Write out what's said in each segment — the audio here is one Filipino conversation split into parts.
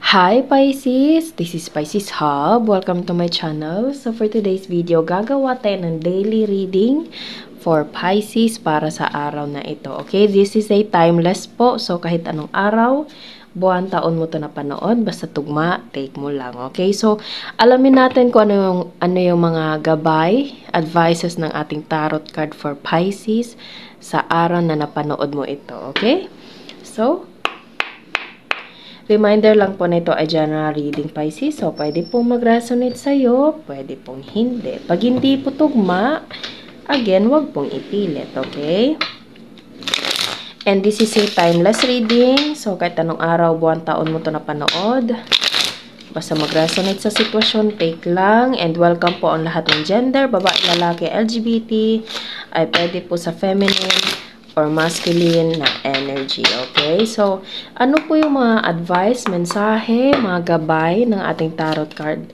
Hi Pisces! This is Pisces Hub. Welcome to my channel. So for today's video, gagawa tayo ng daily reading for Pisces para sa araw na ito. Okay, this is a timeless po. So kahit anong araw, buwan, taon mo to napanood, basta tugma, take mo lang. Okay, so alamin natin kung ano yung mga gabay, advices ng ating tarot card for Pisces sa araw na napanood mo ito. Okay, so reminder lang po nito ay general reading Pisces. So, pwede pong mag-resonate sa'yo, pwede pong hindi. Pag hindi po tugma, again, wag pong ipilit, okay? And this is a timeless reading. So, kahit anong araw, buwan, taon mo to napanood. Basta mag-resonate sa sitwasyon, take lang. And welcome po ang lahat ng gender, babae, lalaki, LGBT. Ay pwede po sa feminine or masculine na energy, okay? So, ano po yung mga advice, mensahe, mga gabay ng ating tarot card?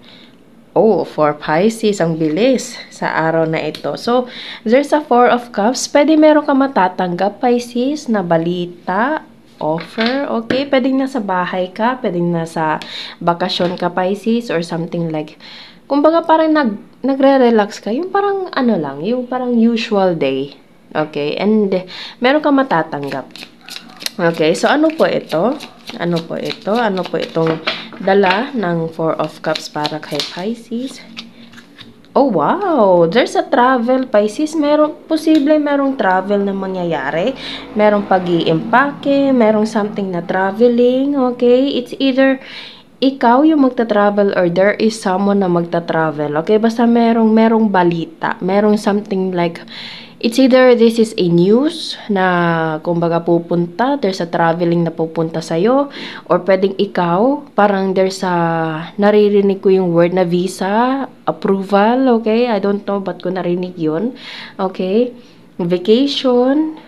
Oh, for Pisces, ang bilis sa araw na ito. So, there's a Four of Cups. Pwede meron ka matatanggap, Pisces, na balita, offer, okay? Pwedeng nasa bahay ka, pwedeng nasa bakasyon ka, Pisces, or something like, kumbaga parang nagre-relax ka, yung parang ano lang, yung parang usual day. Okay, and meron ka matatanggap. Okay, so ano po ito? Ano po ito? Ano po itong dala ng Four of Cups para kay Pisces? Oh, wow! There's a travel, Pisces. Merong travel na mangyayari. Merong pag-iimpake, merong something na traveling, okay? It's either ikaw yung magta-travel or there is someone na magta-travel, okay? Basta merong balita, merong something like, it's either this is a news na kumbaga pupunta, there's a traveling na pupunta sa'yo, or pwedeng ikaw, parang there's a, naririnig ko yung word na visa, approval, okay? I don't know ba't ko narinig yun, okay? Vacation.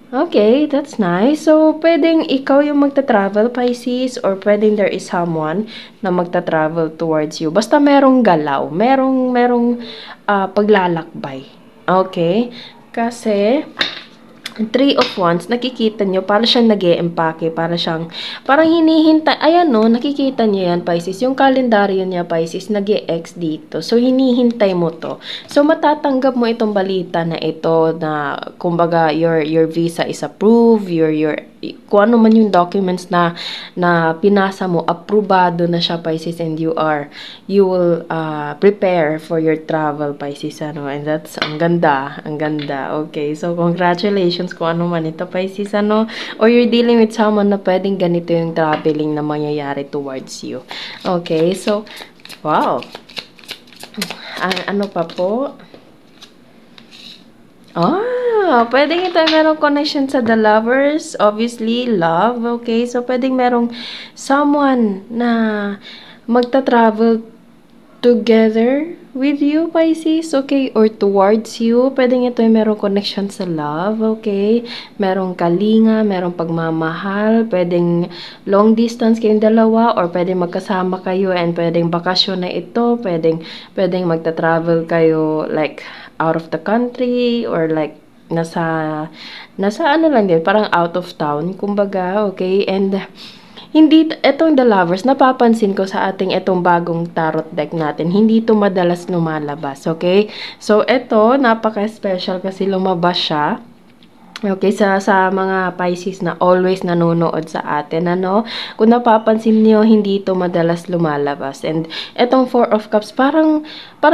Okay, that's nice. So, pwedeng ikaw yung magta-travel, Pisces, or pwedeng there is someone na magta-travel towards you. Basta merong galaw, merong paglalakbay. Okay? Kasi, Three of Wands, nakikita nyo, para siyang nag-e-empake, parang hinihintay, ayan no, nakikita nyo yan, Pisces, yung kalendaryo niya, Pisces, nag-e-X dito. So, hinihintay mo to. So, matatanggap mo itong balita na ito na, kumbaga, your visa is approved, kung ano man yung documents na pinasa mo, aprobado na siya, Pisces, and you will prepare for your travel, Pisces, ano, and that's, ang ganda, okay, so, congratulations kung ano man ito, Pisces, ano, or you're dealing with someone na pwedeng ganito yung traveling na mangyayari towards you, okay, so, wow, ano pa po? Pwedeng ito merong connection sa the lovers. Obviously, love. Okay? So, pwedeng merong someone na magta-travel together with you, Pisces. Okay? Or towards you. Pwedeng ito merong connection sa love. Okay? Merong kalinga, merong pagmamahal. Pwedeng long distance kayong dalawa. Or pwedeng magkasama kayo and pwedeng bakasyon na ito. Pwedeng magta-travel kayo like out of the country or like nasa ano lang din, parang out of town, kumbaga, okay? And hindi, etong The Lovers, napapansin ko sa ating etong bagong tarot deck natin, hindi ito madalas lumalabas, okay? So, eto, napaka-special kasi lumabas siya. Okay, sa mga Pisces na always nanonood sa atin, ano? Kung napapansin niyo, hindi ito madalas lumalabas. And etong Four of Cups, parang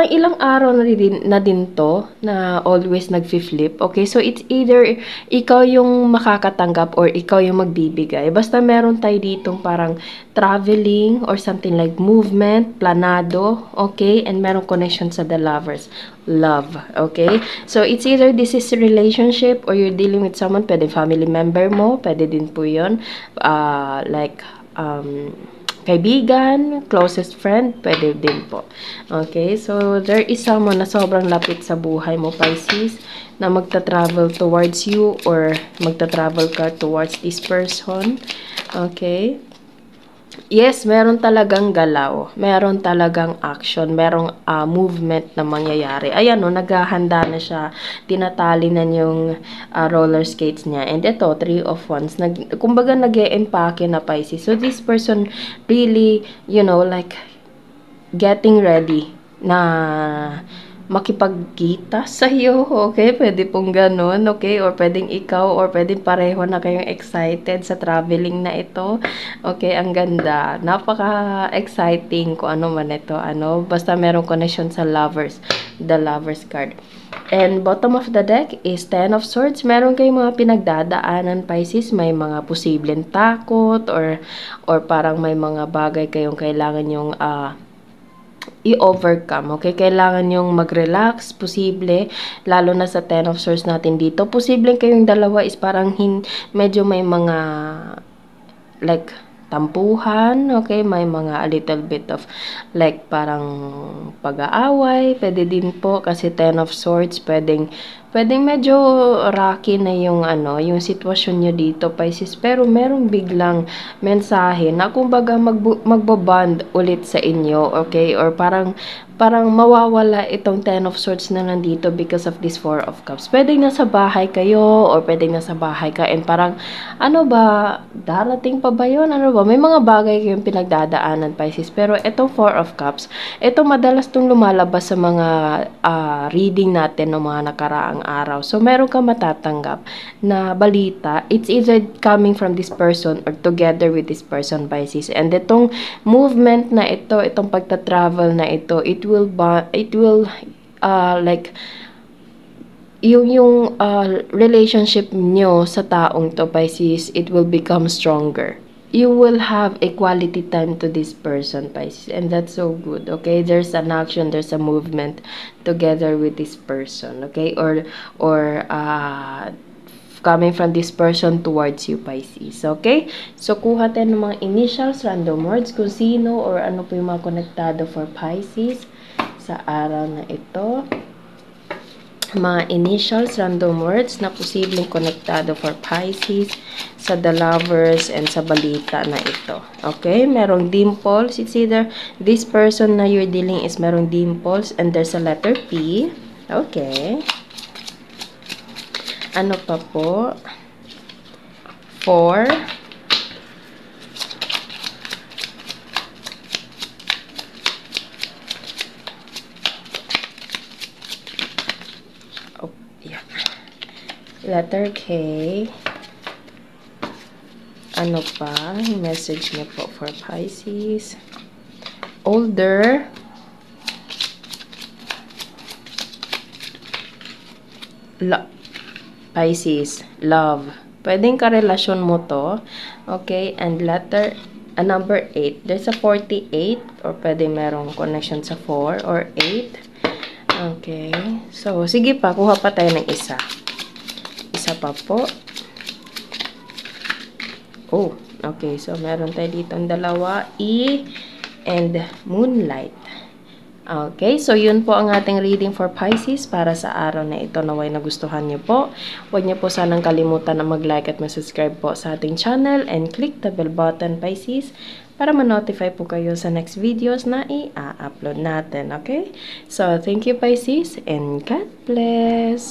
ilang araw na din to na always nagfi-flip. Okay, so it's either ikaw yung makakatanggap or ikaw yung magbibigay. Basta meron tayo ditong parang traveling or something like movement, planado, okay? And meron connection sa The Lovers. Love, okay? So, it's either this is a relationship or you're dealing with someone, pwede family member mo, pwede din po yun. Kaibigan, closest friend, pwede din po. Okay? So, there is someone na sobrang lapit sa buhay mo, Pisces, na magta-travel towards you or magta-travel ka towards this person. Okay? Yes, meron talagang galaw. Meron talagang action. Merong movement na mangyayari. Ayan o, naghahanda na siya. Tinatali na yung roller skates niya. And ito, 3 of Wands. Kumbaga, nag-e-empake na Pisces. So, this person really, you know, like, getting ready na makipagkita sa'yo, okay? Pwede pong ganun, okay? Or pwedeng ikaw, or pwedeng pareho na kayong excited sa traveling na ito. Okay, ang ganda. Napaka-exciting kung ano man ito, ano? Basta merong connection sa lovers, the lovers card. And bottom of the deck is 10 of Swords. Meron kayong mga pinagdadaanan, Pisces. May mga posibleng takot, or parang may mga bagay kayong kailangan yung i-overcome, okay? Kailangan yung mag-relax, posible, lalo na sa 10 of Swords natin dito. Posible kayong dalawa is parang medyo may mga, like, tampuhan, okay? May mga a little bit of, like, parang pag-aaway. Pwede din po, kasi 10 of Swords, pwedeng medyo rocky na yung yung sitwasyon nyo dito, Pisces, pero merong biglang mensahe na kumbaga magbabond ulit sa inyo, okay? Or parang mawawala itong 10 of Swords na nandito because of this 4 of Cups. Pwedeng nasa bahay kayo, or pwedeng nasa bahay ka, and parang, ano ba, darating pa ba yun? Ano ba? May mga bagay kayong pinagdadaanan, Pisces, pero itong 4 of Cups, ito madalas tong lumalabas sa mga reading natin ng mga nakaraang araw. So, meron ka matatanggap na balita. It's either coming from this person or together with this person, Pisces. And itong movement na ito, itong pagta-travel na ito, it will like, yung relationship nyo sa taong to, Pisces, it will become stronger. You will have a quality time to this person, Pisces, and that's so good, okay? There's an action, there's a movement together with this person, okay? Or coming from this person towards you, Pisces, okay? So, kuha tayo ng mga initials, random words, kung sino or ano po yung mga konektado for Pisces sa araw na ito. Mga initials, random words na posibleng konektado for Pisces sa The Lovers and sa balita na ito. Okay? Merong dimples. It's either this person na you're dealing is merong dimples and there's a letter P. Okay. Ano pa po? 4. Letter K. Ano pa? Message niya po for Pisces. Older. Pisces. Love. Pwedeng karelasyon mo to. Okay? And letter, number 8. There's a 48. Or pwedeng merong connection sa 4 or 8. Okay. So, sige pa. Kuha pa tayo ng isa. Isa pa po. Oh, okay. So, meron tayo dito ang dalawa. E and Moonlight. Okay. So, yun po ang ating reading for Pisces para sa araw na ito. Naway nagustuhan niyo po. Huwag niyo po sanang kalimutan na mag-like at mag-subscribe po sa ating channel and click the bell button, Pisces, para ma-notify po kayo sa next videos na i-upload natin. Okay? So, thank you, Pisces, and God bless!